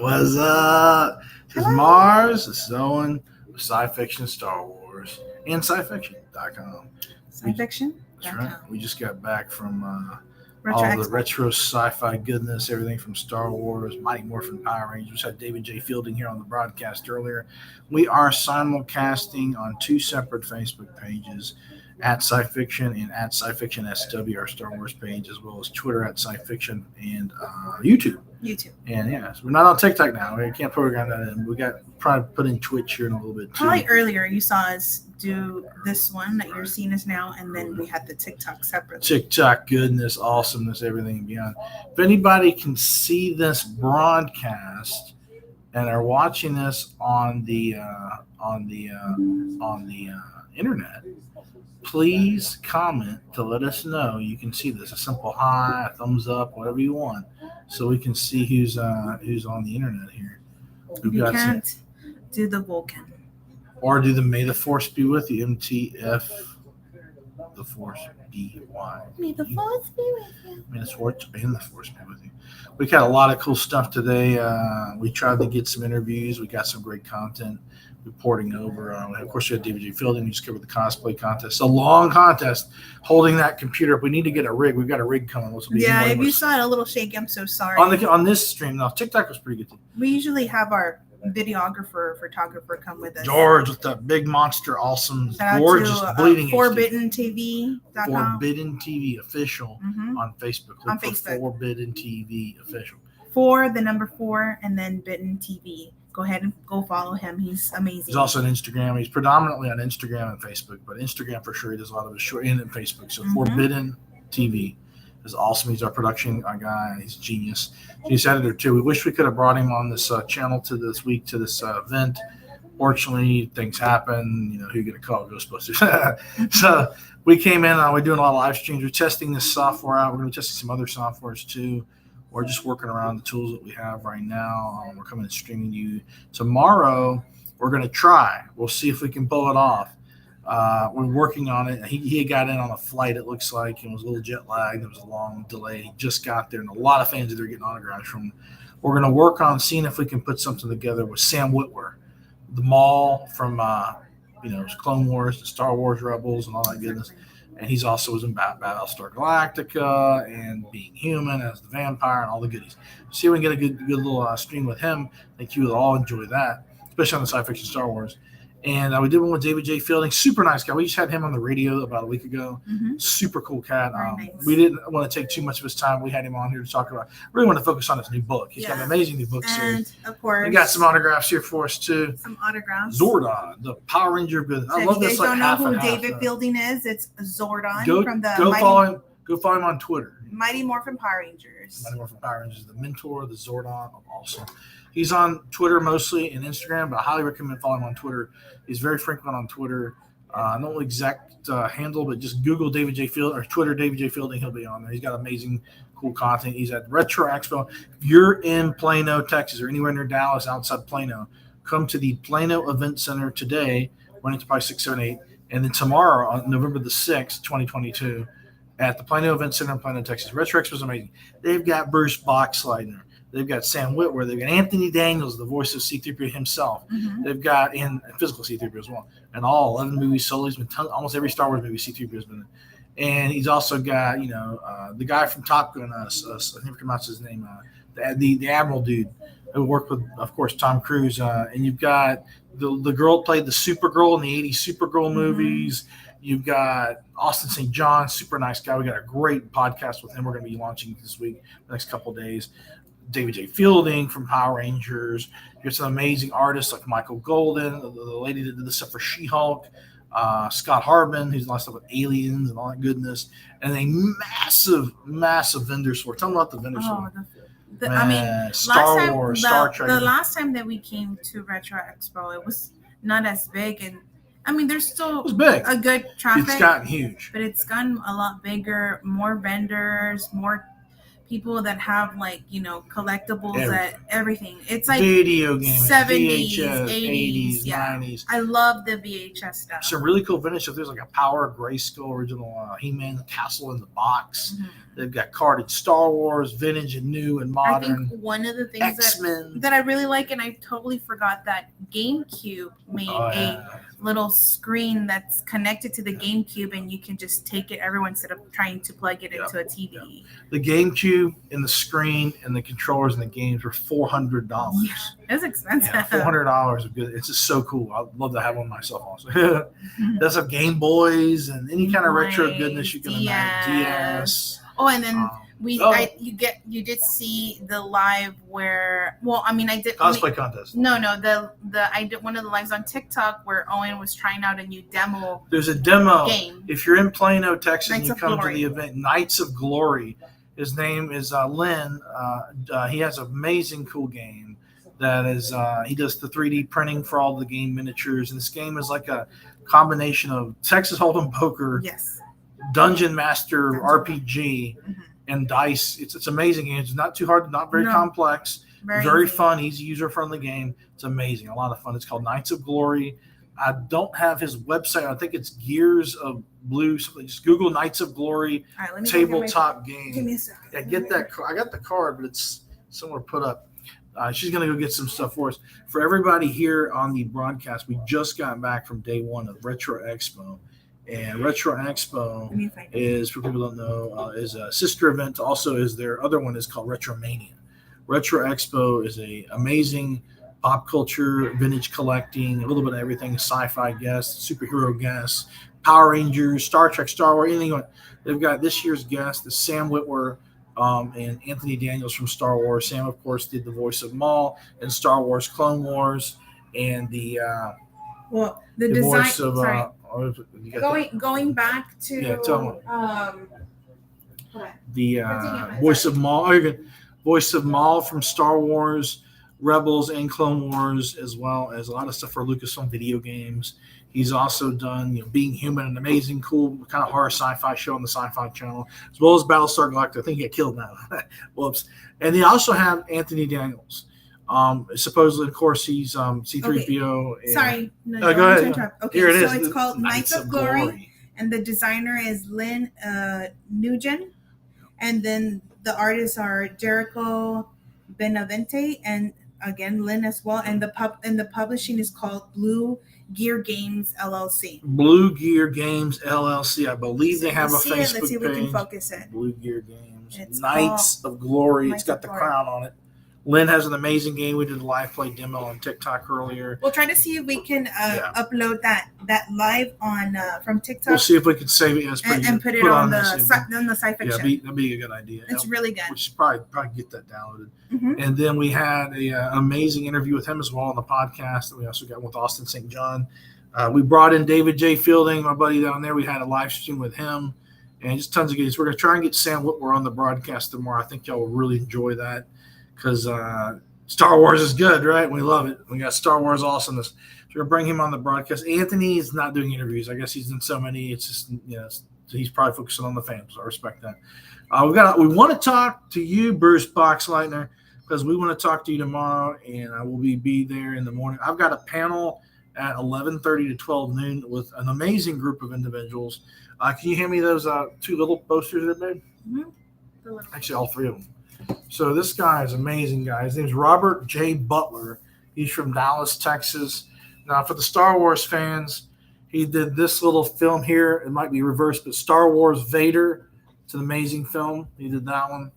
What's up? This is Hello. Mars. This is Owen with Sci Fiction Star Wars and SciFiction.com. Science fiction. That's right. We just got back from Retro all the Expo. retro sci-fi goodness, everything from Star Wars, Mighty Morphin Power Rangers. Had David J. Fielding here on the broadcast earlier. We are simulcasting on two separate Facebook pages, at SciFiction and at SciFiction SW, our Star Wars page, as well as Twitter at SciFiction and YouTube. And yeah, so we're not on TikTok now. We can't program that in. We got probably put in Twitch here in a little bit too. Probably earlier you saw us do this one that you're seeing us now, and then we had the TikTok separately. TikTok goodness, awesomeness, everything and beyond. If anybody can see this broadcast and are watching this on the internet, please comment to let us know you can see this. A simple hi, a thumbs up, whatever you want, so we can see who's on the internet here. If you can't do the Vulcan. Or do the May the Force be with you, MTF, the Force be why. May the Force be with you. May the Force and the Force be with you. We got a lot of cool stuff today. We tried to get some interviews. We got some great content reporting over. Of course, we had David J. Fielding. We just covered the cosplay contest. It's a long contest holding that computer up. We need to get a rig. We've got a rig coming. Yeah, if you saw it a little shaky, I'm so sorry. On this stream, now TikTok was pretty good too. We usually have our photographer come with us. George with that big monster, awesome, Shout gorgeous, out to, bleeding. ForbiddentTV.com. Forbidden TV official on Facebook. On Facebook. Forbidden TV official. 4, the number 4, and then Bitten TV. Go ahead and go follow him. He's amazing. He's also on Instagram. He's predominantly on Instagram and Facebook, but Instagram for sure. He does a lot of his short and Facebook. So Forbidden TV is awesome. He's our production guy. He's a genius. He's editor too. We wish we could have brought him on this channel to this week to this event. Fortunately, things happen. You know, who you going to call Ghostbusters? So we came in. We're doing a lot of live streams. We're testing this software out. We're going to be testing some other softwares too. We're just working around the tools that we have right now. We're coming and streaming you tomorrow. We're going to try. We'll see if we can pull it off. We're working on it. He got in on a flight, it looks like, and was a little jet lagged. There was a long delay. He just got there, and a lot of fans that are getting autographs from. We're going to work on seeing if we can put something together with Sam Witwer, the Maul from Clone Wars, the Star Wars Rebels, and all that goodness. And he's also was in Battlestar Galactica and Being Human as the vampire and all the goodies. See if we can get a good little stream with him. I think you will all enjoy that, especially on the Sci-Fiction Star Wars. And we did one with David J. Fielding. Super nice guy. We just had him on the radio about a week ago. Super cool cat. Nice. We didn't want to take too much of his time. We had him on here to talk about. Really want to focus on his new book. He's got an amazing new book series. And, of course, we got some autographs here for us, too. Some autographs. Zordon, the Power Ranger. I love this. If you guys don't know who David Fielding is, it's Zordon from the Go follow him on Twitter. Mighty Morphin Power Rangers. Mighty Morphin Power Rangers, the mentor, the Zordon. Awesome. He's on Twitter mostly and Instagram, but I highly recommend following him on Twitter. He's very frequent on Twitter. No exact handle, but just Google David J. Fielding or Twitter David J. Fielding. He'll be on there. He's got amazing, cool content. He's at Retro Expo. If you're in Plano, Texas, or anywhere near Dallas, outside Plano, come to the Plano Event Center today, running to probably 6, 7, 8, and then tomorrow on November the 6th, 2022, at the Plano Event Center in Plano, Texas. Retro Expo is amazing. They've got Bruce Boxleitner. They've got Sam Witwer. They've got Anthony Daniels, the voice of C-3PO himself. They've got in physical C-3PO as well. And all 11 movies solo. He's been almost every Star Wars movie C-3PO has been in. And he's also got, the guy from Top Gun, I never pronounce his name, the Admiral dude who worked with, of course, Tom Cruise. And you've got the girl that played the Supergirl in the 80s Supergirl movies. You've got Austin St. John, super nice guy. We got a great podcast with him. We're going to be launching this week, the next couple of days. David J. Fielding from Power Rangers. You got some amazing artists like Michael Golden, the lady that did the stuff for She-Hulk, Scott Harbin, who's done stuff with Aliens and all that goodness, and a massive vendor store. Tell them about the vendor store. Star Wars, Star Trek. The last time that we came to Retro Expo, it was not as big, and there's still a good traffic. It's gotten huge, but it's gotten a lot bigger. More vendors, more people that have like, collectibles at everything. It's like video games, 70s, VHS, 80s, 90s. I love the VHS stuff. Some really cool vintage stuff. There's like a Power Grayskull original He-Man Castle in the box. Mm-hmm. They've got carded Star Wars, vintage and new and modern. I think one of the things that I really like, and I totally forgot that GameCube made a little screen that's connected to the GameCube, and you can just take it everywhere instead of trying to plug it into a TV. Yep. The GameCube and the screen and the controllers and the games were $400. Yeah, it was expensive. Yeah, $400 is good. It's just so cool. I'd love to have one myself also. There's some Game Boys and any kind of retro goodness you can imagine. DS. Oh, and then you did see the live where, I did cosplay contest. No, I did one of the lives on TikTok where Owen was trying out a new demo. There's a demo game. If you're in Plano, Texas, and you come to the event, Knights of Glory. His name is Lynn. He has an amazing, cool game that is. He does the 3D printing for all the game miniatures, and this game is like a combination of Texas Hold'em poker. Yes. Dungeon Master RPG and dice. It's amazing game. It's not too hard, not very complex. Very fun, easy, user-friendly game. It's amazing. A lot of fun. It's called Knights of Glory. I don't have his website. I think it's Gears of Blue. Something. Just Google Knights of Glory tabletop game. Give me a second. Yeah, get that. I got the card, but it's somewhere put up. She's going to go get some stuff for us. For everybody here on the broadcast, we just got back from day one of Retro Expo. And Retro Expo is, for people who don't know, is a sister event. Also, is their other one is called Retromania. Retro Expo is a amazing pop culture, vintage collecting, a little bit of everything, sci-fi guests, superhero guests, Power Rangers, Star Trek, Star Wars, anything. They've got this year's guest is Sam Witwer and Anthony Daniels from Star Wars. Sam, of course, did the voice of Maul in Star Wars Clone Wars, and the design, voice of going back to the voice of Maul, voice of Maul from Star Wars, Rebels, and Clone Wars, as well as a lot of stuff for Lucasfilm video games. He's also done, Being Human, an amazing, cool kind of horror sci-fi show on the Sci-Fi Channel, as well as Battlestar Galactica. I think he got killed now. Whoops. And they also have Anthony Daniels. Supposedly, of course, he's C-3PO. Okay. Sorry. No, go ahead. Okay, here it is. So it's called Knights of Glory, and the designer is Lynn Nugent, and then the artists are Jericho Benavente, and again Lynn as well, and the publishing is called Blue Gear Games LLC. Blue Gear Games LLC. I believe they have a Facebook page. Let's see if we can focus it. Blue Gear Games. Knights of Glory. It's got the crown on it. Lynn has an amazing game. We did a live play demo on TikTok earlier. We'll try to see if we can upload that live on from TikTok. We'll see if we can save it and put it on the Sci-Fi Channel. That'd be a good idea. It's really good. We should probably get that downloaded. Mm-hmm. And then we had an amazing interview with him as well on the podcast. And we also got with Austin St. John. We brought in David J. Fielding, my buddy down there. We had a live stream with him. And just tons of goodies. We're going to try and get Sam Witwer on the broadcast tomorrow. I think y'all will really enjoy that. Because Star Wars is good, right? We love it. We got Star Wars awesomeness. So we're going to bring him on the broadcast. Anthony is not doing interviews. I guess he's done so many. It's just, he's probably focusing on the fans. I respect that. We want to talk to you, Bruce Boxleitner, because we want to talk to you tomorrow, and I will be there in the morning. I've got a panel at 11:30 to 12 noon with an amazing group of individuals. Can you hand me those two little posters that I made? Mm-hmm. Actually, all three of them. So this guy is an amazing guy. His name's Robert J. Butler. He's from Dallas, Texas. Now, for the Star Wars fans, he did this little film here. It might be reversed, but Star Wars Vader. It's an amazing film. He did that one.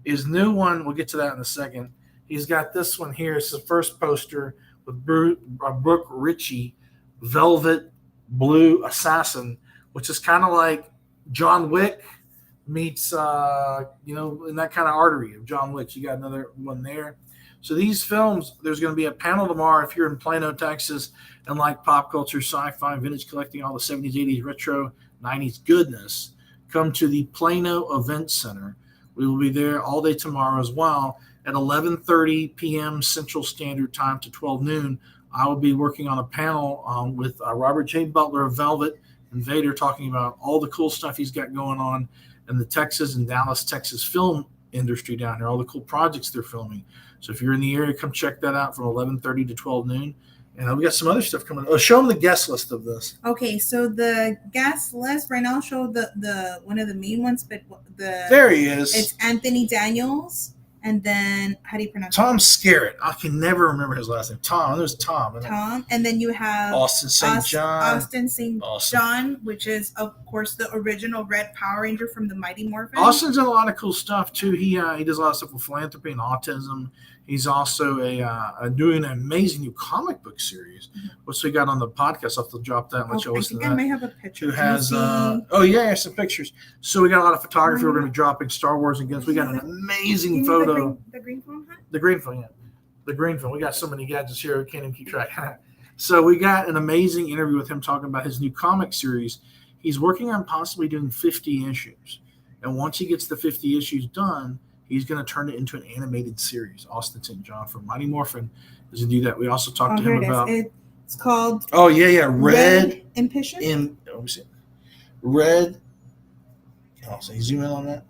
His new one, we'll get to that in a second. He's got this one here. It's the first poster with Brooke Ritchie, Velvet Blue Assassin, which is kind of like John Wick meets, in that kind of artery of John Wick. You got another one there. So these films, there's going to be a panel tomorrow if you're in Plano, Texas, and like pop culture, sci-fi, vintage collecting, all the 70s, 80s, retro, 90s goodness. Come to the Plano Event Center. We will be there all day tomorrow as well at 11:30 p.m. Central Standard Time to 12 noon. I will be working on a panel with Robert J. Butler of Velvet and Vader, talking about all the cool stuff he's got going on in the Texas and Dallas, Texas film industry down here, all the cool projects they're filming. So if you're in the area, come check that out from 11:30 to 12 noon. And we got some other stuff coming. Oh, show them the guest list of this. Okay, so the guest list right now, I'll show the one of the main ones, but there he is. It's Anthony Daniels, and then how do you pronounce Tom Skerritt? I can never remember his last name. Tom. There's Tom. Tom, and then you have Austin St. John. Austin St. John, which is of course the original Red Power Ranger from the Mighty Morphin. Austin's done a lot of cool stuff too. He does a lot of stuff with philanthropy and autism. He's also doing an amazing new comic book series, which we got on the podcast. I'll have to drop that and let you listen to that. I might have a picture. Who has some pictures. So we got a lot of photography. We're going to be dropping Star Wars and Guns. We got an amazing photo. The green phone, huh? The green phone, yeah. The green phone. We got so many gadgets here, we can't even keep track. So we got an amazing interview with him talking about his new comic series. He's working on possibly doing 50 issues. And once he gets the 50 issues done, he's going to turn it into an animated series. Austin St. John from Mighty Morphin is going to do that. We also talked to him about. It's called. Oh yeah, Red Impition. Let me see. Red. Oh, so you zoom in on that.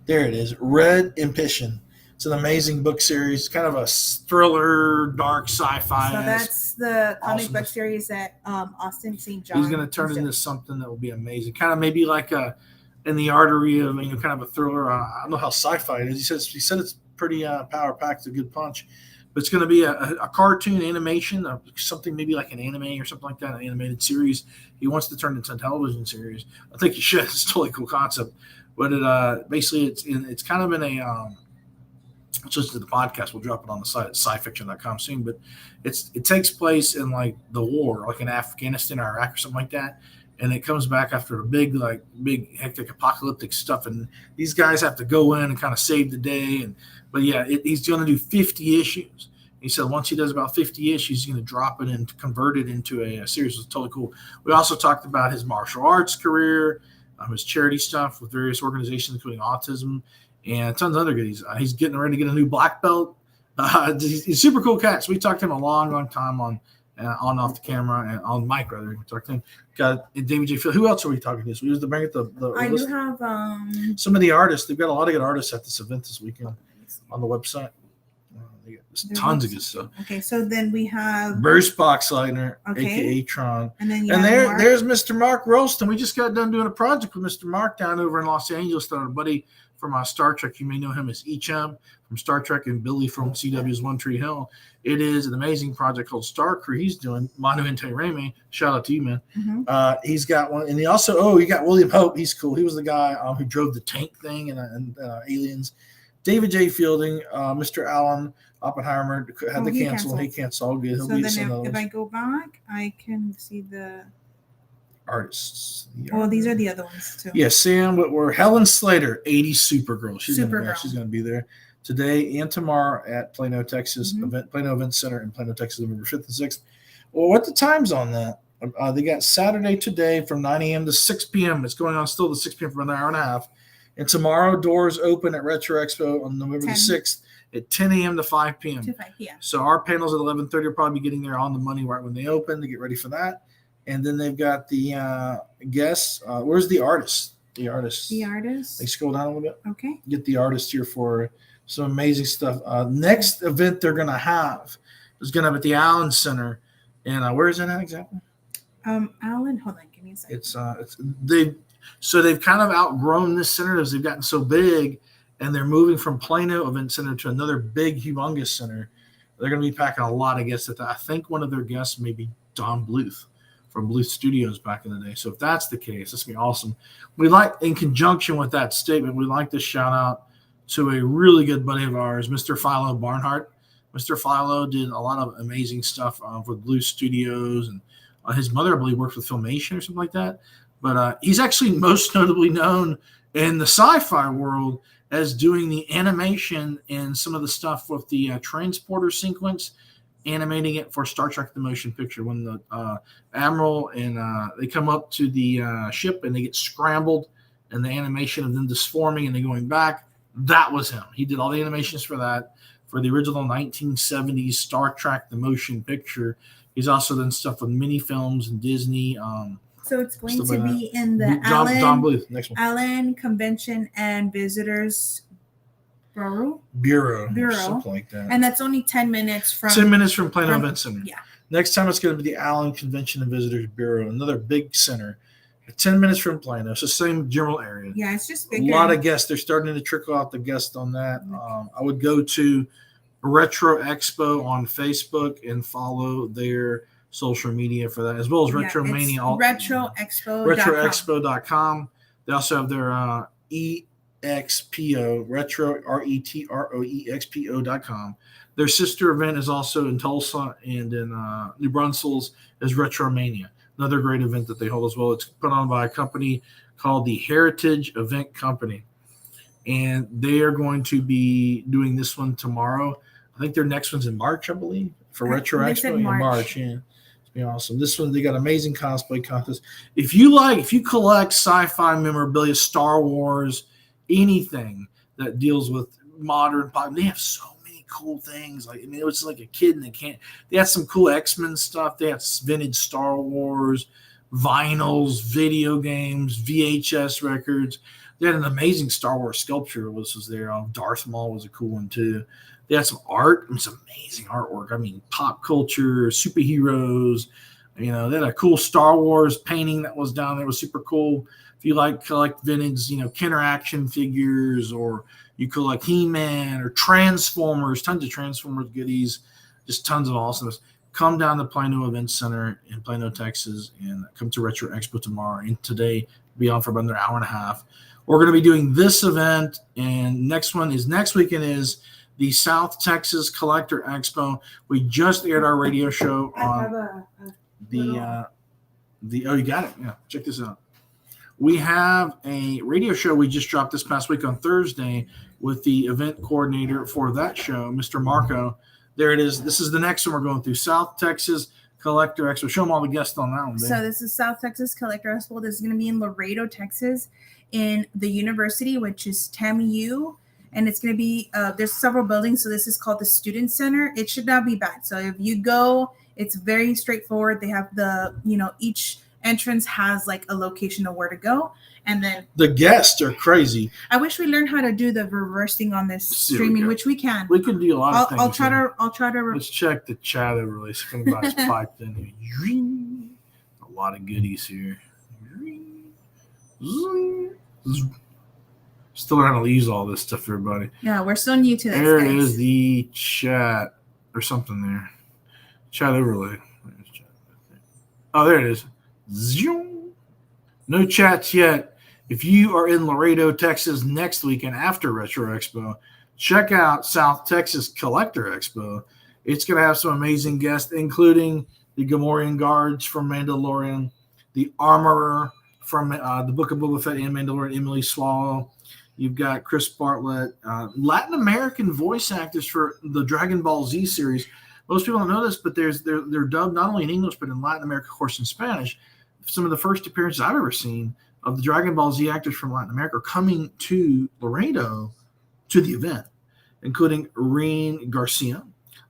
There it is. Red Impition. It's an amazing book series. It's kind of a thriller, dark sci-fi. So that's the comic book series that Austin St. John. He's going to turn it into something that will be amazing. Kind of maybe like in the artery of kind of a thriller. I don't know how sci-fi it is. He said it's pretty power packed, a good punch. But it's going to be a cartoon animation, something maybe like an anime or something like that, an animated series. He wants to turn it into a television series. I think he should. It's a totally cool concept. But it basically it's kind of in a just to the podcast. We'll drop it on the site at scifiction.com soon. But it takes place in like the war, like in Afghanistan or Iraq or something like that. And it comes back after a big hectic apocalyptic stuff. And these guys have to go in and kind of save the day. But yeah, he's going to do 50 issues. He said once he does about 50 issues, he's going to drop it and convert it into a series. It's totally cool. We also talked about his martial arts career, his charity stuff with various organizations, including autism, and tons of other goodies. He's getting ready to get a new black belt. He's a super cool cat. So we talked to him a long time on and off the camera and on mic rather. We talked to him. Got David J. Field. Who else are we talking to? So we used to bring it the I list. do have some of the artists. They've got a lot of good artists at this event this weekend on the website. There's tons of good stuff. Okay, so then we have Bruce Boxleitner, aka Tron, and then there's Mr. Mark Rolston. We just got done doing a project with Mr. Mark down over in Los Angeles. That our buddy from Star Trek. You may know him as Echam from Star Trek and Billy from CW's One Tree Hill. It is an amazing project called Star Crew. He's doing Manu Inte Reme. Shout out to you, man. Mm-hmm. He's got one, and he also you got William Hope. He's cool. He was the guy who drove the tank thing and Aliens. David J. Fielding, Mr. Allen Oppenheimer had to cancel. He canceled. All good. He'll so be then if I go back, I can see the artists. These are the other ones too. Yeah, Sam Whitwer, Helen Slater, 80s Supergirl. She's Supergirl. Going to be there today and tomorrow at Plano, Texas, Plano Event Center in Plano, Texas, November 5th and 6th. Well, what the time's on that? They got Saturday today from 9 a.m. to 6 p.m. It's going on still to 6 p.m. for an hour and a half. And tomorrow, doors open at Retro Expo on November the 6th at 10 a.m. to 5 p.m. So our panels at 11:30 will probably be getting there on the money right when they open to get ready for that. And then they've got the guests. Where's the artists? The artists. They scroll down a little bit. Okay. Get the artists here for some amazing stuff. Next event they're going to have is going to be at the Allen Center. And where is that at exactly? Allen, hold on, give me a second. They've kind of outgrown this center as they've gotten so big, and they're moving from Plano Event Center to another big, humongous center. They're going to be packing a lot of guests at that. I think one of their guests may be Don Bluth from Bluth Studios back in the day. So if that's the case, that's going to be awesome. We like, in conjunction with that statement, we'd like to shout out to a really good buddy of ours, Mr. Philo Barnhart. Mr. Philo did a lot of amazing stuff for Bluth Studios, and his mother, I believe, worked with Filmation or something like that. But he's actually most notably known in the sci-fi world as doing the animation and some of the stuff with the transporter sequence, animating it for Star Trek: The Motion Picture. When the Admiral and they come up to the ship and they get scrambled, and the animation of them disforming and then going back, that was him. He did all the animations for that, for the original 1970s Star Trek: The Motion Picture. He's also done stuff with mini films and Disney. So it's going to be in the Don Bluth, next one. Allen Convention and Visitors Bureau, Bureau. something like that. And that's only 10 minutes from 10 minutes from Plano Event Center. Yeah. Next time it's going to be the Allen Convention and Visitors Bureau, another big center. 10 minutes from Plano. It's the same general area. Yeah, it's just bigger. A lot of guests. They're starting to trickle out the guests on that. I would go to Retro Expo on Facebook and follow their social media for that, as well as Retromania. RetroExpo.com. They also have their EXPO, Retro, RetroExpo.com. Their sister event is also in Tulsa, and in New Braunfels is Retromania, another great event that they hold as well. It's put on by a company called the Heritage Event Company, and they are going to be doing this one tomorrow. I think their next one's in March, I believe, for Retro Expo in March. Yeah, it's be awesome. This one, they got amazing cosplay contest. If you collect sci-fi memorabilia, Star Wars, anything that deals with modern pop, they have so many cool things. Like, I mean, it was like a kid and they had some cool X-Men stuff. They had vintage Star Wars, vinyls, video games, VHS records. They had an amazing Star Wars sculpture was there. Darth Maul was a cool one too. They had some art, some amazing artwork. I mean, pop culture, superheroes. You know, they had a cool Star Wars painting that was down there. It was super cool. If you collect vintage, Kenner action figures, or you collect He-Man or Transformers, tons of Transformers goodies, just tons of awesomeness. Come down to Plano Event Center in Plano, Texas, and come to Retro Expo tomorrow. And today, be on for about another hour and a half. We're going to be doing this event, and next weekend is the South Texas Collector Expo. We just aired our radio show on you got it. Yeah, check this out. We have a radio show we just dropped this past week on Thursday with the event coordinator for that show, Mr. Marco. There it is. This is the next one we're going through, South Texas Collector Expo. Show them all the guests on that one. Babe. So this is South Texas Collector Expo. This is going to be in Laredo, Texas, in the university, which is TAMU. And it's going to be, there's several buildings. So this is called the Student Center. It should not be bad. So if you go, it's very straightforward. They have each entrance has like a location of where to go. And then the guests are crazy. I wish we learned how to do the reversing on this streaming, which we can. We can do a lot of things. I'll try to. Let's check the chat overlay. So somebody's piped in here. A lot of goodies here. Still learning how to use all this stuff, everybody. Yeah, we're so new to this. There is the chat or something there. Chat overlay. Oh, there it is. Zoom. No chats yet. If you are in Laredo, Texas next weekend after Retro Expo, check out South Texas Collector Expo. It's going to have some amazing guests, including the Gamorrean guards from Mandalorian, the armorer from the Book of Boba Fett and Mandalorian, Emily Swallow. You've got Chris Bartlett, Latin American voice actors for the Dragon Ball Z series. Most people don't know this, but they're dubbed not only in English, but in Latin America, of course, in Spanish. Some of the first appearances I've ever seen of the Dragon Ball Z actors from Latin America are coming to Laredo to the event, including Irene Garcia,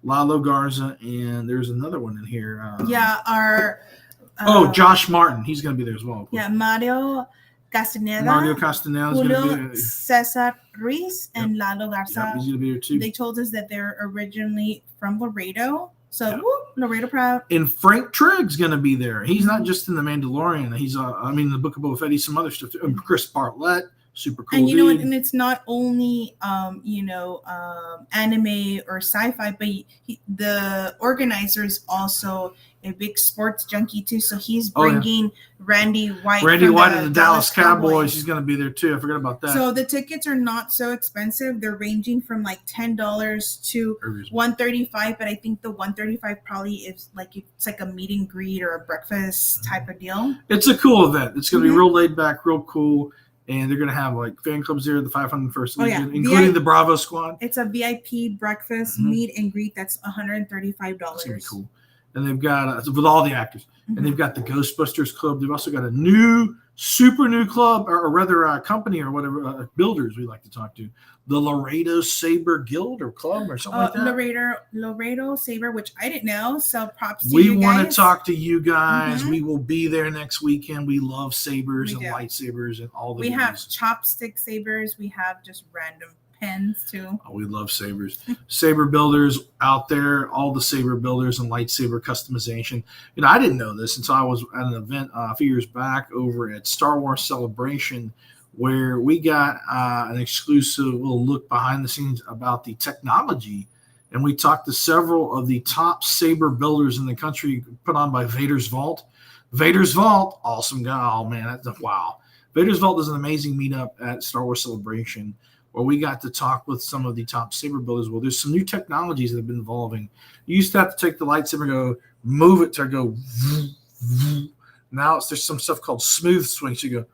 Lalo Garza, and there's another one in here. Josh Martin. He's going to be there as well. Yeah, Mario Castaneda is going to be there. Cesar Ruiz and Lalo Garza. Yep, he's going to be there too. They told us that they're originally from Laredo. So, Laredo proud. And Frank Trigg's going to be there. He's not just in The Mandalorian. He's, the Book of Boba Fett. He's some other stuff too. And Chris Bartlett, super cool. And you dude. know what? And it's not only, anime or sci-fi, but the organizer is also a big sports junkie too. So he's bringing Randy White. Randy White of the Dallas Cowboys. He's going to be there too. I forgot about that. So the tickets are not so expensive. They're ranging from like $10 to $135. But I think the $135 probably is like it's like a meet and greet or a breakfast type of deal. It's a cool event. It's going to be real laid back, real cool. And they're going to have like fan clubs there, the 501st Legion, including the Bravo Squad. It's a VIP breakfast meet and greet that's $135. That's going to be cool. And they've got, with all the actors, and they've got the Ghostbusters Club. They've also got a super new club, or rather company or whatever, builders we like to talk to. The Laredo Saber Guild or Club or something like that. Laredo Saber, which I didn't know. So props to you guys. We want to talk to you guys. We will be there next weekend. We love sabers and lightsabers and all the We have chopstick sabers. We have just random pens too. Oh, we love sabers. Saber builders out there, all the saber builders and lightsaber customization. I didn't know this until I was at an event a few years back over at Star Wars Celebration, where we got an exclusive little look behind the scenes about the technology. And we talked to several of the top saber builders in the country, put on by Vader's Vault. Vader's Vault, awesome guy. Oh, man, wow. Vader's Vault is an amazing meetup at Star Wars Celebration where we got to talk with some of the top saber builders. Well, there's some new technologies that have been evolving. You used to have to take the lightsaber and go move it to go. Now there's some stuff called smooth swing. So you go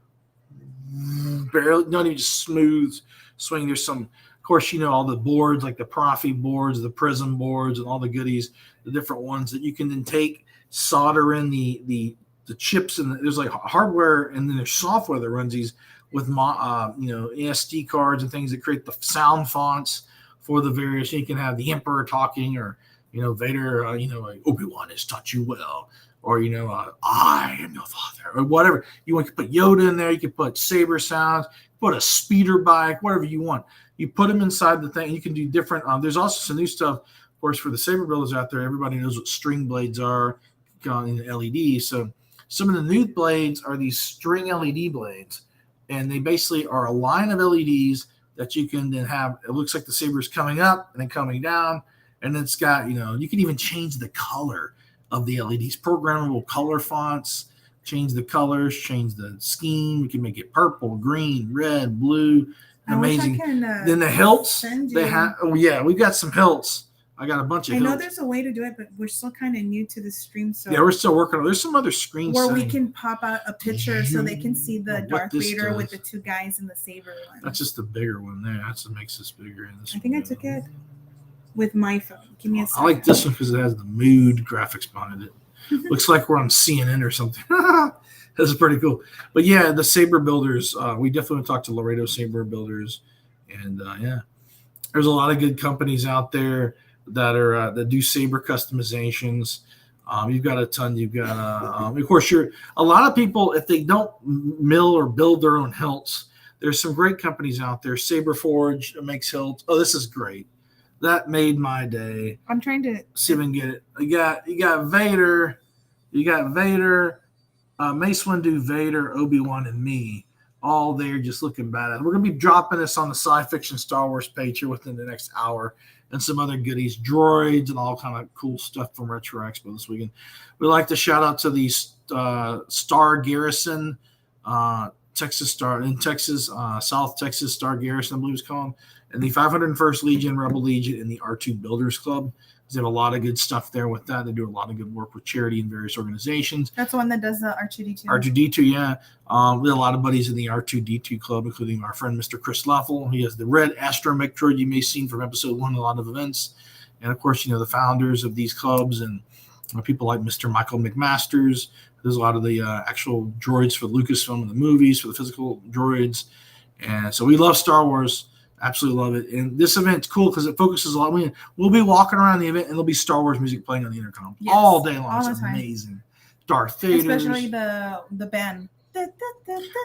barely, not even just smooth swing. There's some, of course, all the boards like the Profi boards, the Prism boards, and all the goodies, the different ones that you can then take, solder in the chips, and there's like hardware, and then there's software that runs these with SD cards and things that create the sound fonts for the various. You can have the Emperor talking, or Vader, like, Obi-Wan has taught you well, or I am your father, or whatever you want. You can put Yoda in there. You can put saber sounds, put a speeder bike, whatever you want. You put them inside the thing. You can do different. There's also some new stuff, of course, for the saber builders out there. Everybody knows what string blades are in LED. So some of the new blades are these string LED blades. And they basically are a line of LEDs that you can then have. It looks like the saber is coming up and then coming down. And it's got, you can even change the color of the LEDs, programmable color fonts, change the colors, change the scheme. You can make it purple, green, red, blue. Amazing. Then the hilts, they have, we've got some hilts. I got a bunch of hilts. I know there's a way to do it, but we're still kind of new to the stream. So yeah, we're still working on. There's some other screens where we can pop out a picture so they can see the Darth Vader with the two guys in the saber one. That's just the bigger one there. That's what makes this bigger. I think I took it with my phone. Give me a second. I like this one because it has the mood graphics behind it. Looks like we're on CNN or something. This is pretty cool. But yeah, the saber builders. We definitely talked to Laredo Saber Builders, and there's a lot of good companies out there that are that do saber customizations. You've got a ton. You've got of course, a lot of people, if they don't mill or build their own hilts, there's some great companies out there. Saber Forge makes hilts. Oh, this is great. That made my day. I'm trying to see if I can get it. You got Vader. You got Vader, Mace Windu, Vader, Obi-Wan, and me. All there just looking badass. We're going to be dropping this on the Sci Fiction Star Wars page here within the next hour, and some other goodies, droids, and all kind of cool stuff from Retro Expo this weekend. We'd like to shout out to the Star Garrison, Texas Star in Texas, South Texas Star Garrison, I believe it's called, and the 501st Legion, Rebel Legion, and the R2 Builders Club. They have a lot of good stuff there with that. They do a lot of good work with charity and various organizations. That's the one that does the R2D2. R2D2, yeah. We have a lot of buddies in the R2D2 club, including our friend Mr. Chris Leffel. He has the red astromech droid you may have seen from episode 1 in a lot of events. And, of course, the founders of these clubs and people like Mr. Michael McMasters. There's a lot of the actual droids for Lucasfilm and the movies, for the physical droids. And so we love Star Wars. Absolutely love it. And this event's cool because it focuses a lot. We'll be walking around the event, and there'll be Star Wars music playing on the intercom all day long. It's amazing. Darth Vader. Especially the band.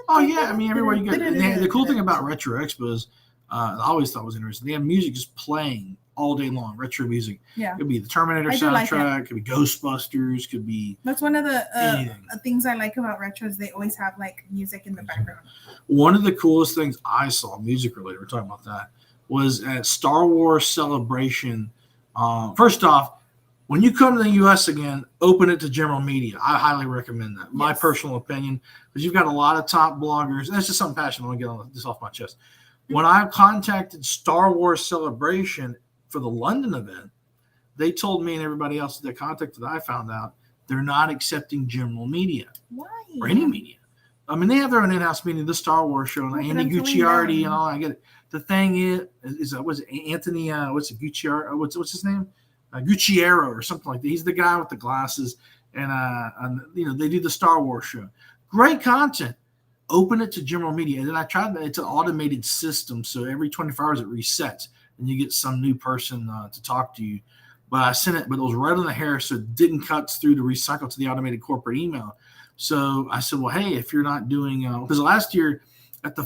Oh, yeah. I mean, everywhere you go. The cool thing about Retro Expo is, I always thought was interesting, they have music just playing all day long, retro music. Yeah. It could be the Terminator soundtrack, could be Ghostbusters, could be That's one of the things I like about retro is they always have like music in the background. One of the coolest things I saw, music related, we're talking about that, was at Star Wars Celebration. First off, when you come to the U.S. again, open it to general media. I highly recommend that. My personal opinion, because you've got a lot of top bloggers. And that's just something passionate. I want to get this off my chest. When I contacted Star Wars Celebration for the London event, they told me and everybody else that they contacted, I found out, they're not accepting general media. Why? Or any media. I mean, they have their own in-house meeting, the Star Wars show, and Andy Gucciardi and all. I get it. The thing is was it Anthony? What's it? Gucciardi? What's his name? Gucciaro or something like that. He's the guy with the glasses, and they do the Star Wars show. Great content. Open it to general media, and then I tried that. It's an automated system, so every 24 hours it resets, and you get some new person to talk to you. But I sent it, but it was right on the hair, so it didn't cut through to recycle to the automated corporate email. So I said, well, hey, if you're not doing, because last year at the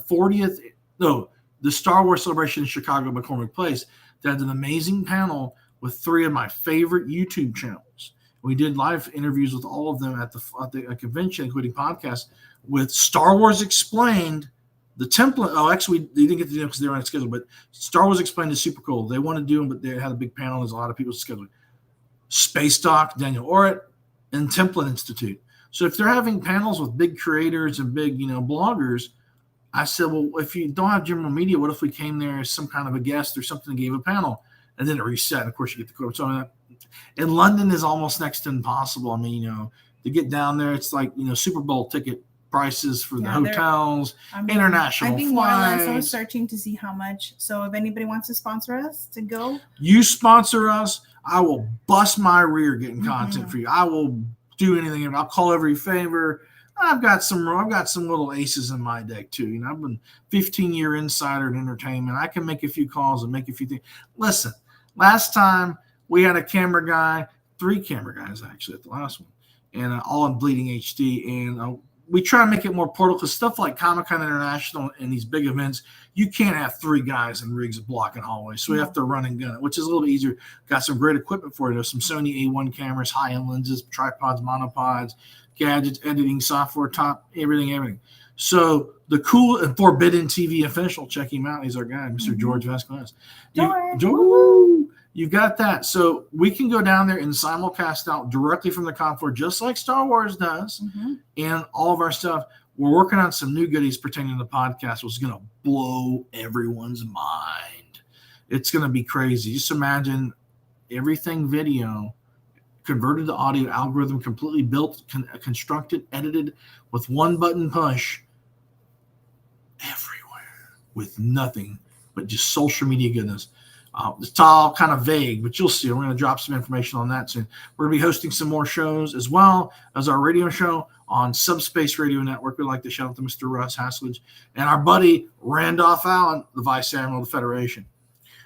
the Star Wars Celebration in Chicago, McCormick Place, that had an amazing panel with 3 of my favorite YouTube channels. We did live interviews with all of them at the convention, including podcasts, with Star Wars Explained, the template. Oh, actually, they didn't get to do it because they were on schedule, but Star Wars Explained is super cool. They want to do them, but they had a big panel. There's a lot of people scheduled. Space Doc, Daniel Orrit, and Template Institute. So if they're having panels with big creators and big, bloggers, I said, well, if you don't have general media, what if we came there as some kind of a guest or something and gave a panel? And then it reset. And of course, you get the quote. So in London is almost next to impossible. I mean, to get down there, it's like, Super Bowl ticket prices for the hotels, international I think flights. more or less I was searching to see how much. So if anybody wants to sponsor us to go. You sponsor us, I will bust my rear getting content for you. I will do anything. I'll call every favor. I've got some little aces in my deck too. I've been 15-year insider in entertainment. I can make a few calls and make a few things. Listen, last time we had a camera guy, 3 camera guys actually at the last one, and all in bleeding HD. And we try to make it more portable because stuff like Comic-Con International and these big events, you can't have 3 guys in rigs blocking hallways. So we have to run and gun it, which is a little bit easier. Got some great equipment for it. There's some Sony A1 cameras, high-end lenses, tripods, monopods, gadgets, editing software, everything. So the cool and Forbidden TV official, check him out. He's our guy, Mr. George Vasquez. You've got that. So we can go down there and simulcast out directly from the com floor, just like Star Wars does, and all of our stuff. We're working on some new goodies pertaining to the podcast, which is going to blow everyone's mind. It's going to be crazy. Just imagine everything video converted to audio, algorithm completely built, constructed, edited with one button push everywhere with nothing but just social media goodness. It's all kind of vague, but you'll see. We're going to drop some information on that soon. We're going to be hosting some more shows as well as our radio show on Subspace Radio Network. We'd like to shout out to Mr. Russ Hasledge and our buddy Randolph Allen, the Vice Admiral of the Federation.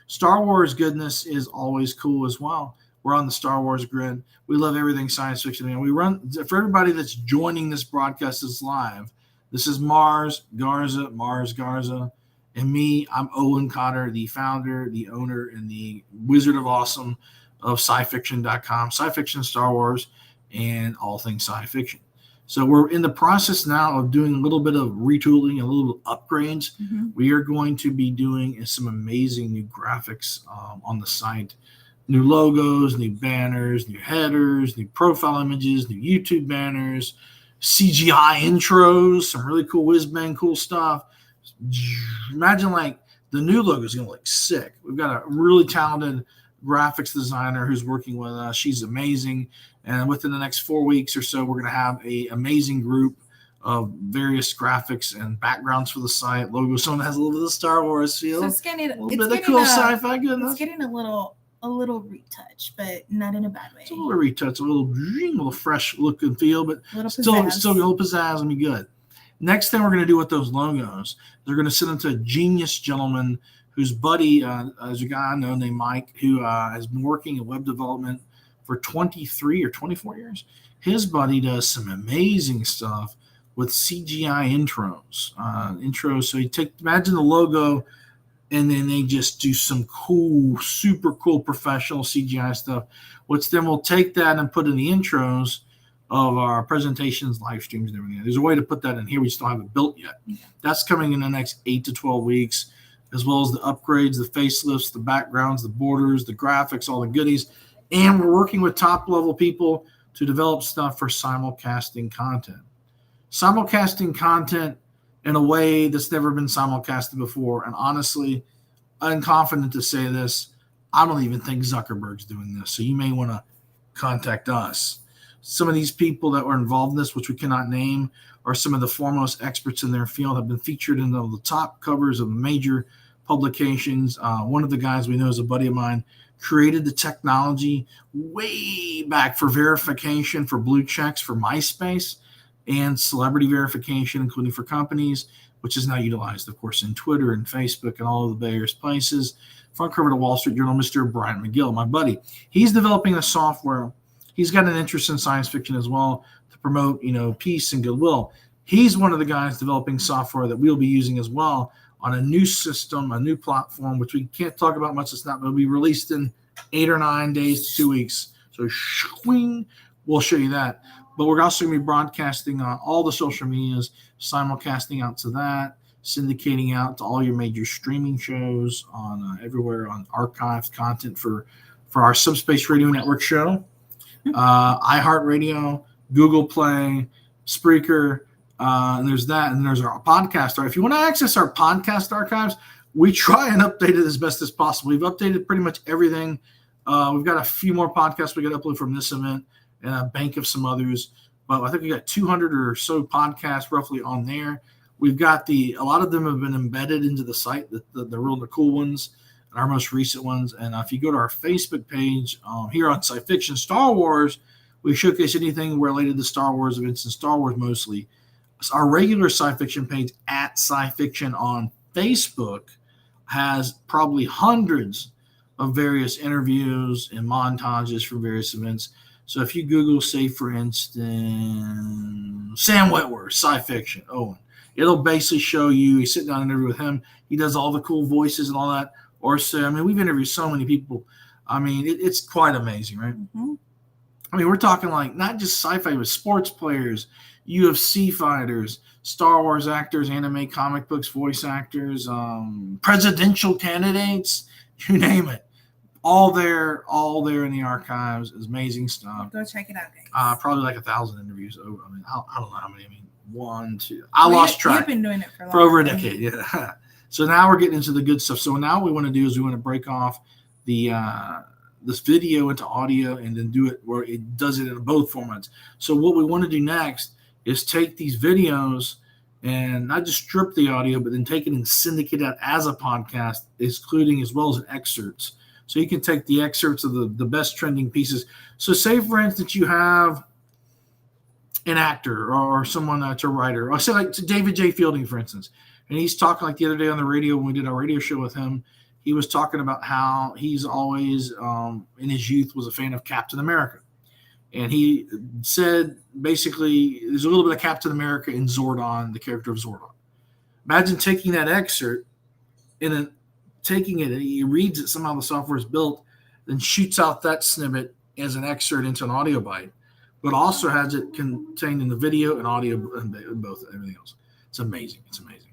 Star Wars goodness is always cool as well. We're on the Star Wars grid. We love everything science fiction. And we run, for everybody that's joining this broadcast is live, this is Mars Garza, and me. I'm Owen Cotter, the founder, the owner, and the Wizard of Awesome of scifiction.com, sci-fiction, Star Wars, and all things sci-fiction. So we're in the process now of doing a little bit of retooling, a little bit of upgrades. We are going to be doing some amazing new graphics on the site. New logos, new banners, new headers, new profile images, new YouTube banners, CGI intros, some really cool whiz-bang cool stuff. Imagine like the new logo is going to look sick. We've got a really talented graphics designer who's working with us. She's amazing. And within the next 4 weeks or so, we're going to have an amazing group of various graphics and backgrounds for the site, logos. Someone has a little bit of Star Wars feel. So it's getting a little bit of cool sci-fi goodness. It's getting a little retouch, but not in a bad way. It's a little retouch, a little fresh look and feel, but still a little pizzazz and be good. Next thing we're going to do with those logos, they're going to send them to a genius gentleman whose buddy, as a guy I know named Mike, who has been working in web development for 23 or 24 years. His buddy does some amazing stuff with CGI intros. So imagine the logo, and then they just do some cool, super cool professional CGI stuff, which then we'll take that and put in the intros of our presentations, live streams, and everything. There's a way to put that in here. We just don't have it built yet. That's coming in the next 8 to 12 weeks, as well as the upgrades, the facelifts, the backgrounds, the borders, the graphics, all the goodies. And we're working with top-level people to develop stuff for simulcasting content. Simulcasting content in a way that's never been simulcasted before. And honestly, I'm confident to say this, I don't even think Zuckerberg's doing this. So you may want to contact us. Some of these people that were involved in this, which we cannot name, are some of the foremost experts in their field, have been featured in the top covers of major publications. One of the guys we know is a buddy of mine, created the technology way back for verification for blue checks for MySpace and celebrity verification, including for companies, which is now utilized, of course, in Twitter and Facebook and all of the various places. Front cover to Wall Street Journal, Mr. Brian McGill, my buddy. He's developing the software. He's got an interest in science fiction as well to promote, peace and goodwill. He's one of the guys developing software that we'll be using as well on a new system, a new platform, which we can't talk about much. It's not going to be released in 8 or 9 days to 2 weeks. So we'll show you that. But we're also going to be broadcasting on all the social medias, simulcasting out to that, syndicating out to all your major streaming shows on everywhere, on archived content for our Subspace Radio Network show, iHeartRadio, Google Play, Spreaker, and there's that, and there's our podcast. If you want to access our podcast archives, we try and update it as best as possible. We've updated pretty much everything. We've got a few more podcasts we got to upload from this event and a bank of some others. But I think we got 200 or so podcasts roughly on there. We've got a lot of them have been embedded into the site, the cool ones, and our most recent ones. And if you go to our Facebook page here on Sci Fiction Star Wars, we showcase anything related to Star Wars events and Star Wars mostly. Our regular Sci Fiction page at Sci Fiction on Facebook has probably hundreds of various interviews and montages from various events. So if you Google, say, for instance, Sam Witwer, Sci Fiction, Owen, it'll basically show you, you sit down and interview with him. He does all the cool voices and all that. Or so, I mean, we've interviewed so many people. I mean, it's quite amazing, right? Mm-hmm. I mean, we're talking like not just sci-fi, but sports players, UFC fighters, Star Wars actors, anime, comic books, voice actors, presidential candidates, you name it. All there in the archives is amazing stuff. Go check it out, guys. Probably like 1,000 interviews. I mean, I don't know how many. I mean, 1, 2. I lost track. You've been doing it for over a decade. Yeah. So now we're getting into the good stuff. So now what we want to do is we want to break off this video into audio and then do it where it does it in both formats. So what we want to do next is take these videos and not just strip the audio, but then take it and syndicate it as a podcast, including as well as excerpts. So you can take the excerpts of the best trending pieces. So say, for instance, you have an actor or someone that's a writer. I'll say like to David J. Fielding, for instance. And he's talking like the other day on the radio when we did our radio show with him. He was talking about how he's always, in his youth, was a fan of Captain America. And he said, basically, there's a little bit of Captain America in Zordon, the character of Zordon. Imagine taking that excerpt and then taking it, and he reads it, somehow the software is built, then shoots out that snippet as an excerpt into an audio bite, but also has it contained in the video and audio and both, everything else. It's amazing. It's amazing.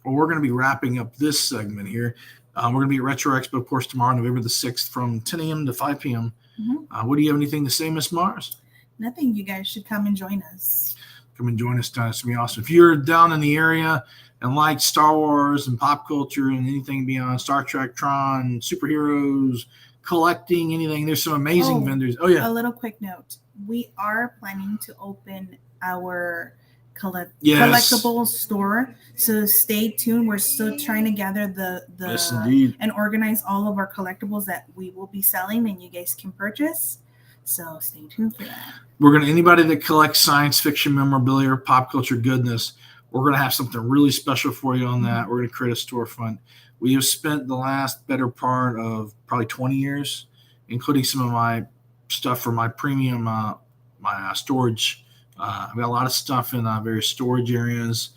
Well, we're going to be wrapping up this segment here. We're going to be at Retro Expo, of course, tomorrow, November the 6th, from 10 a.m. to 5 p.m. Mm-hmm. What do you have anything to say, Miss Mars? Nothing. You guys should come and join us. Come and join us. It's going to be awesome. If you're down in the area and like Star Wars and pop culture and anything beyond Star Trek, Tron, superheroes, collecting, anything, there's some amazing vendors. Oh, yeah. A little quick note. We are planning to open our collectibles store. So stay tuned. We're still trying to gather the yes, indeed, and organize all of our collectibles that we will be selling and you guys can purchase. So stay tuned for that. Anybody that collects science fiction memorabilia or pop culture goodness, we're going to have something really special for you on that. We're going to create a storefront. We have spent the last better part of probably 20 years, including some of my stuff for my premium, my storage. I've got a lot of stuff in various storage areas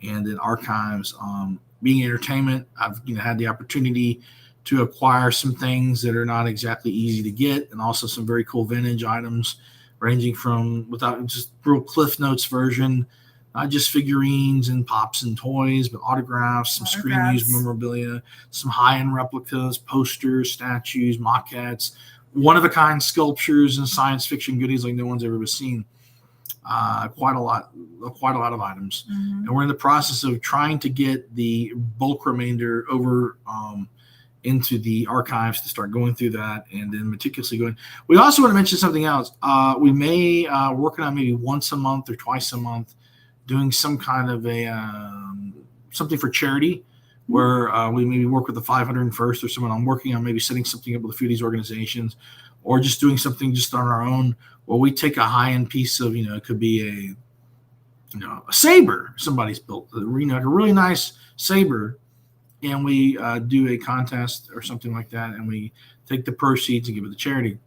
and in archives. Being entertainment, I've had the opportunity to acquire some things that are not exactly easy to get, and also some very cool vintage items, ranging from, without just real Cliff Notes version, not just figurines and pops and toys, but autographs, some screen use memorabilia, some high-end replicas, posters, statues, maquettes, one-of-a-kind sculptures, and science fiction goodies like no one's ever seen. Quite a lot of items. Mm-hmm. And we're in the process of trying to get the bulk remainder over into the archives to start going through that and then meticulously going. We also want to mention something else. We may working on maybe once a month or twice a month doing some kind of a something for charity, where we maybe work with the 501st or someone. I'm working on maybe setting something up with a few of these organizations, or just doing something just on our own, where we take a high-end piece of, it could be a saber somebody's built, like a really nice saber, and we do a contest or something like that, and we take the proceeds and give it to charity.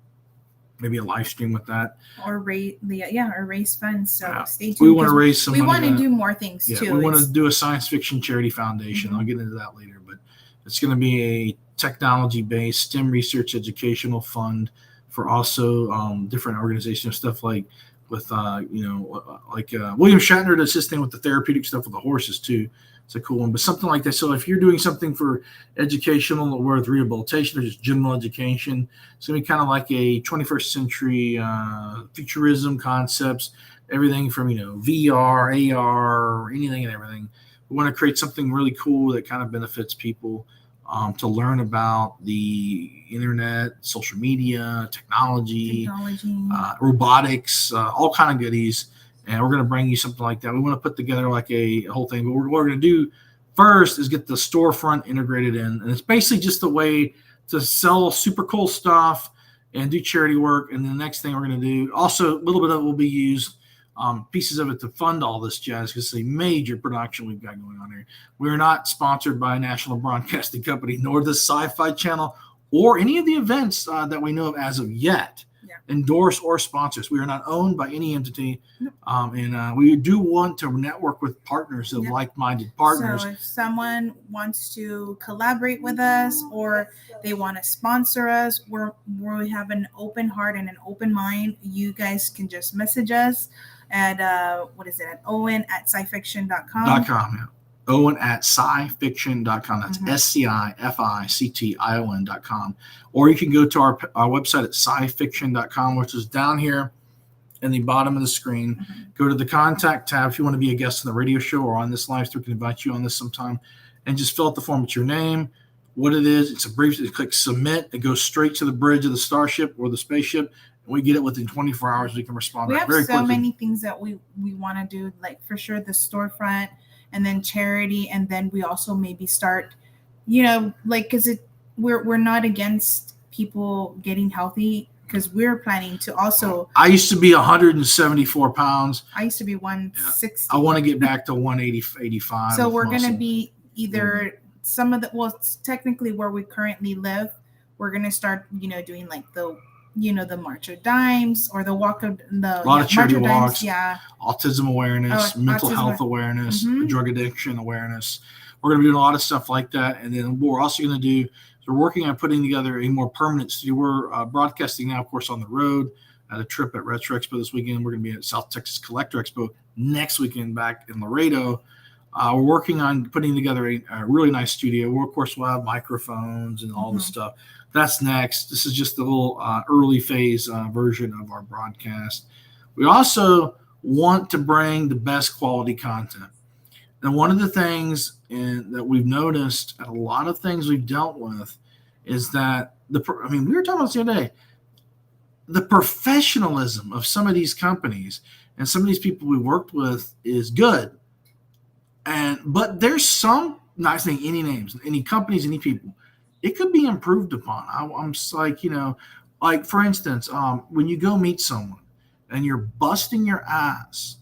maybe a live stream with that. Or raise funds. So stay tuned. We want to raise some we money. We want to do more things too. We want to do a science fiction charity foundation. I'll get into that later, but it's going to be a technology-based STEM research educational fund for also different organizations, stuff like with William Shatner assisting with the therapeutic stuff with the horses too. It's a cool one, but something like that. So if you're doing something for educational or with rehabilitation or just general education, it's going to be kind of like a 21st century futurism concepts, everything from, VR, AR, anything and everything. We want to create something really cool that kind of benefits people to learn about the internet, social media, technology. Robotics, all kind of goodies. And we're going to bring you something like that. We want to put together like a whole thing. But what we're going to do first is get the storefront integrated in. And it's basically just a way to sell super cool stuff and do charity work. And the next thing we're going to do, also a little bit of it will be used, pieces of it to fund all this jazz, because it's a major production we've got going on here. We're not sponsored by a national broadcasting company, nor the Sci-Fi Channel, or any of the events that we know of as of yet. Endorse or sponsors. We are not owned by any entity, and we do want to network with partners of like-minded partners. So if someone wants to collaborate with us or they want to sponsor us, we have an open heart and an open mind. You guys can just message us at Owen@scifiction.com. Owen@scifiction.com. That's SCIFICTION.com. Or you can go to our website at scifiction.com, which is down here in the bottom of the screen. Go to the contact tab if you want to be a guest on the radio show or on this live stream. We can invite you on this sometime, and just fill out the form with your name, what it is. It's a brief. You click submit. It goes straight to the bridge of the starship or the spaceship. And we get it within 24 hours. We can respond very quickly. We have so many things that we want to do, like for sure the storefront, and then charity, and then we also maybe start, because we're not against people getting healthy, because we're planning to also. I used to be 174 pounds. I used to be 160. I want to get back to 185. So we're going to be either technically where we currently live, we're going to start, doing like the March of Dimes or the walk of the a lot of charity walks, Dimes, autism awareness, mental health awareness, drug addiction awareness. We're going to be doing a lot of stuff like that. And then what we're also going to do, we're working on putting together a more permanent studio. We're broadcasting now, of course, on the road at a trip at Retro Expo this weekend. We're going to be at South Texas Collector Expo next weekend back in Laredo. We're working on putting together a really nice studio. We'll have microphones and all this stuff. That's next. This is just a little early phase version of our broadcast. We also want to bring the best quality content. And one of the things that we've noticed at a lot of things we've dealt with is that we were talking about this the other day, the professionalism of some of these companies and some of these people we worked with is good. But there's some, not saying any names, any companies, any people, it could be improved upon. I'm just like, like for instance, when you go meet someone and you're busting your ass,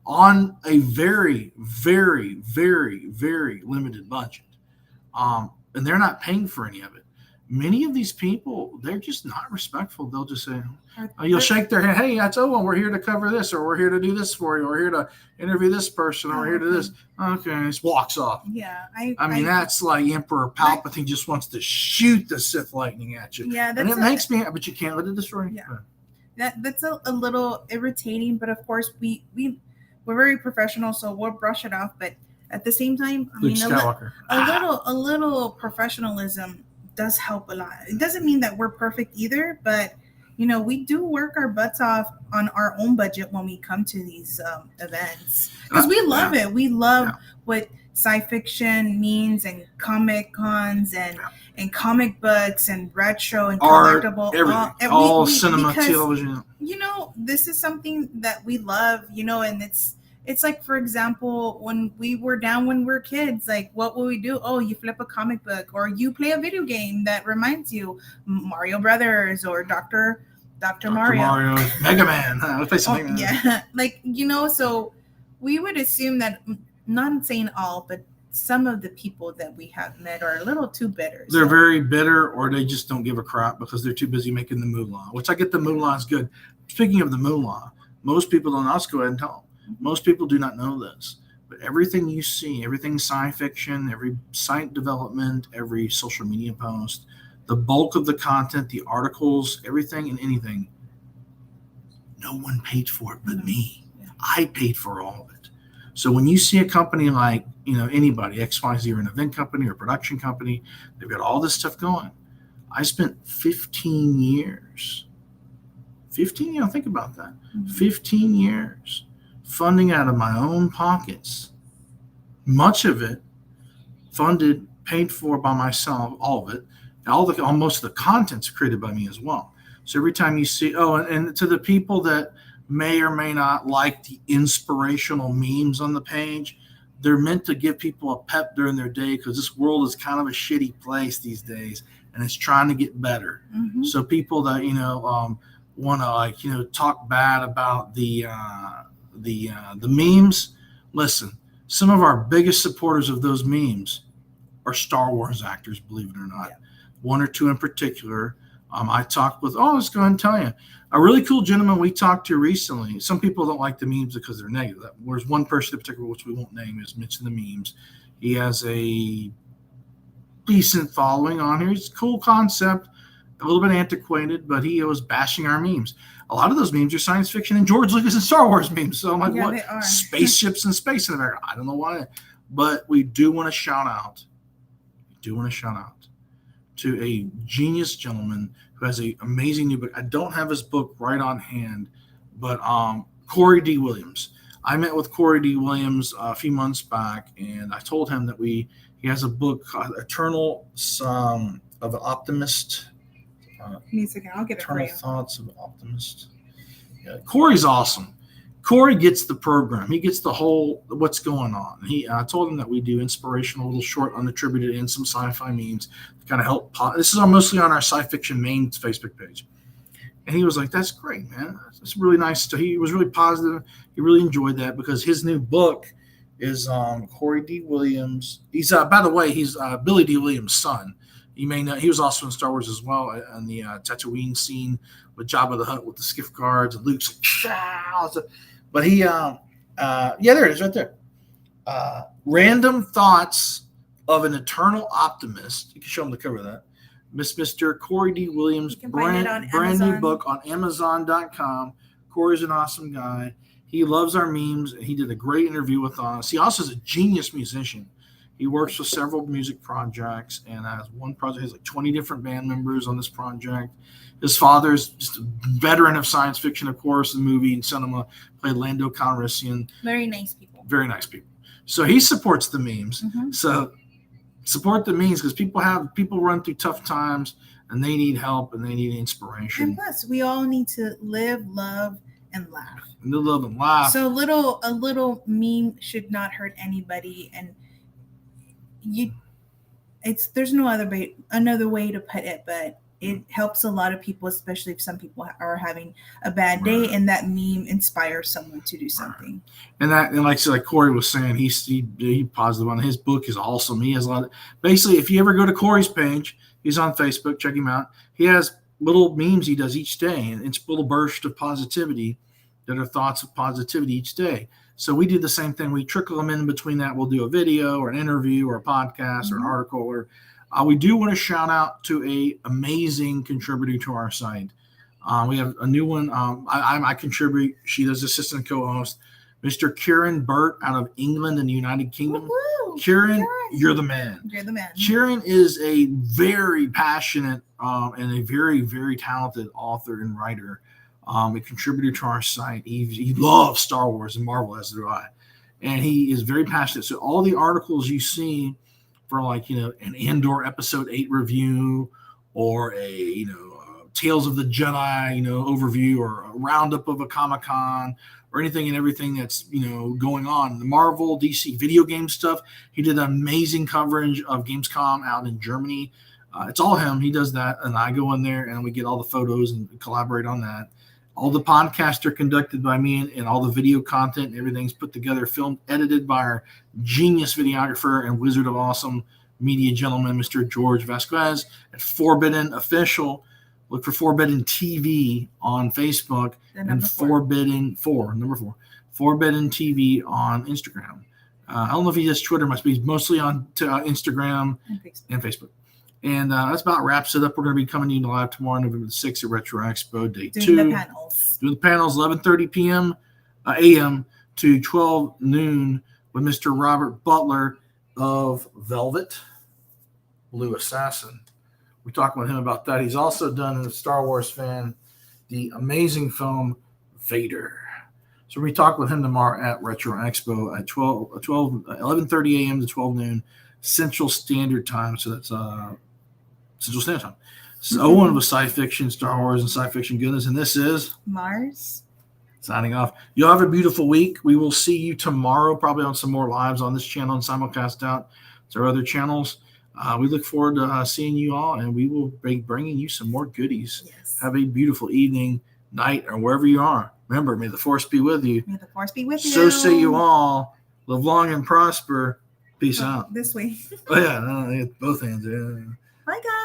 on a very, very, very, very limited budget, and they're not paying for any of it. Many of these people, they're just not respectful. They'll just say, you'll shake their hand. Hey, that's Owen. We're here to cover this, or we're here to do this for you, or we're here to interview this person, or we're here to this. Okay, just walks off. Yeah. That's like Emperor Palpatine just wants to shoot the Sith lightning at you. Yeah. And it makes me, but you can't let it destroy you. Yeah. That's a little irritating, but of course we're very professional, so we'll brush it off. But at the same time, a little professionalism does help a lot. It doesn't mean that we're perfect either, but we do work our butts off on our own budget when we come to these events, because we love it. We love what sci-fiction means, and comic cons and comic books and retro and collectible, everything, all cinema, television. This is something that we love. And it's like, for example, when we were kids, like, what will we do? Oh, you flip a comic book, or you play a video game that reminds you Mario Brothers or Dr. Mario, Mega Man. Let's play some Mega Man. Yeah, so we would assume that, not saying all, but some of the people that we have met are a little too bitter. They're very bitter, or they just don't give a crap because they're too busy making the moolah, which I get. The moolah is good. Speaking of the moolah, most people don't. I'll just go ahead and tell them. Most people do not know this, but everything you see, everything sci fiction, every site development, every social media post, the bulk of the content, the articles, everything and anything, no one paid for it but me. I paid for all of it. So when you see a company like, anybody, XYZ, or an event company or a production company, they've got all this stuff going. I spent 15 years, think about that, 15 years funding out of my own pockets, much of it funded, paid for by myself, all of it, most of the content's created by me as well. So every time you see, and to the people that may or may not like the inspirational memes on the page, they're meant to give people a pep during their day because this world is kind of a shitty place these days and it's trying to get better. So people that, want to talk bad about the memes, listen, some of our biggest supporters of those memes are Star Wars actors, believe it or not. One or two in particular. I talked with, let's go ahead and tell you, a really cool gentleman we talked to recently. Some people don't like the memes because they're negative. There's one person in particular, which we won't name, is Mitch in the memes. He has a decent following on here. It's a cool concept, a little bit antiquated, but he was bashing our memes. A lot of those memes are science fiction and George Lucas and Star Wars memes. So I'm like, what? Spaceships and space in America. I don't know why. But we do want to shout out to a genius gentleman who has an amazing new book. I don't have his book right on hand, but Corey D. Williams. I met with Corey D. Williams a few months back, and I told him that he has a book called Eternal of an Optimist. I'll get it Eternal Thoughts of an Optimist. Yeah, Corey's awesome. Corey gets the program. He gets the whole what's going on. I told him that we do inspirational, little short, unattributed, and some sci-fi memes to kind of help. This is mostly on our sci fiction main Facebook page. And he was like, "That's great, man. It's really nice." So he was really positive. He really enjoyed that because his new book is Corey D. Williams. He's by the way, he's Billy D. Williams' son. You may know he was also in Star Wars as well, on the Tatooine scene with Jabba the Hutt with the skiff guards and Luke's like, but he, there it is right there. Random Thoughts of an Eternal Optimist. You can show him the cover of that. Mr. Corey D. Williams, brand new book on Amazon.com. Corey's an awesome guy. He loves our memes. He did a great interview with us. He also is a genius musician. He works with several music projects and has one project, has like 20 different band members on this project. His father's just a veteran of science fiction, of course, and movie and cinema, played Lando Calrissian. Very nice people. Very nice people. So he supports the memes. So support the memes because people run through tough times and they need help and they need inspiration. And plus, we all need to live, love, and laugh. Live and laugh. So a little meme should not hurt anybody, and there's no another way to put it, but it helps a lot of people, especially if some people are having a bad day, and that meme inspires someone to do something. And like Corey was saying, he's positive on it. His book is awesome. He has a lot of, basically, if you ever go to Corey's page, he's on Facebook, check him out. He has little memes he does each day, and it's a little burst of positivity that are thoughts of positivity each day. So we do the same thing. We trickle them in between that. We'll do a video or an interview or a podcast or an article. Or we do want to shout out to a amazing contributor to our site. We have a new one. I contribute. She does assistant co-host, Mr. Kieran Burt out of England and the United Kingdom. Woo-hoo. Kieran, you're the man. You're the man. Kieran is a very passionate and a very, very talented author and writer. A contributor to our site. He loves Star Wars and Marvel, as do I. And he is very passionate. So all the articles you see for an Andor episode 8 review or a, Tales of the Jedi, overview or a roundup of a Comic-Con or anything and everything that's, going on. The Marvel, DC video game stuff. He did amazing coverage of Gamescom out in Germany. It's all him. He does that. And I go in there and we get all the photos and collaborate on that. All the podcasts are conducted by me, and all the video content and everything's put together, filmed, edited by our genius videographer and wizard of awesome media gentleman, Mr. George Vasquez at Forbidden Official. Look for Forbidden TV on Facebook and Forbidden TV on Instagram. I don't know if he does Twitter much, but he's mostly on Instagram and Facebook. And that's about wraps it up. We're going to be coming to you live tomorrow, November the 6th at Retro Expo, day 2. Doing the panels. Doing the panels, 11:30 p.m. a.m. to 12 noon with Mr. Robert Butler of Velvet, Blue Assassin. We talked with him about that. He's also done, as a Star Wars fan, the amazing film Vader. So we talk with him tomorrow at Retro Expo at 11:30 a.m. to 12 noon Central Standard Time. So that's Central Standard Time. So Owen with Sci Fiction, Star Wars, and Sci Fiction Goodness. And this is Mars. Signing off. You all have a beautiful week. We will see you tomorrow, probably on some more lives on this channel and simulcast out to our other channels. We look forward to seeing you all, and we will be bringing you some more goodies. Yes. Have a beautiful evening, night, or wherever you are. Remember, may the force be with you. May the force be with you. So say you all. Live long and prosper. Peace out. This way. Oh, yeah. No, both hands. Yeah. Bye, guys.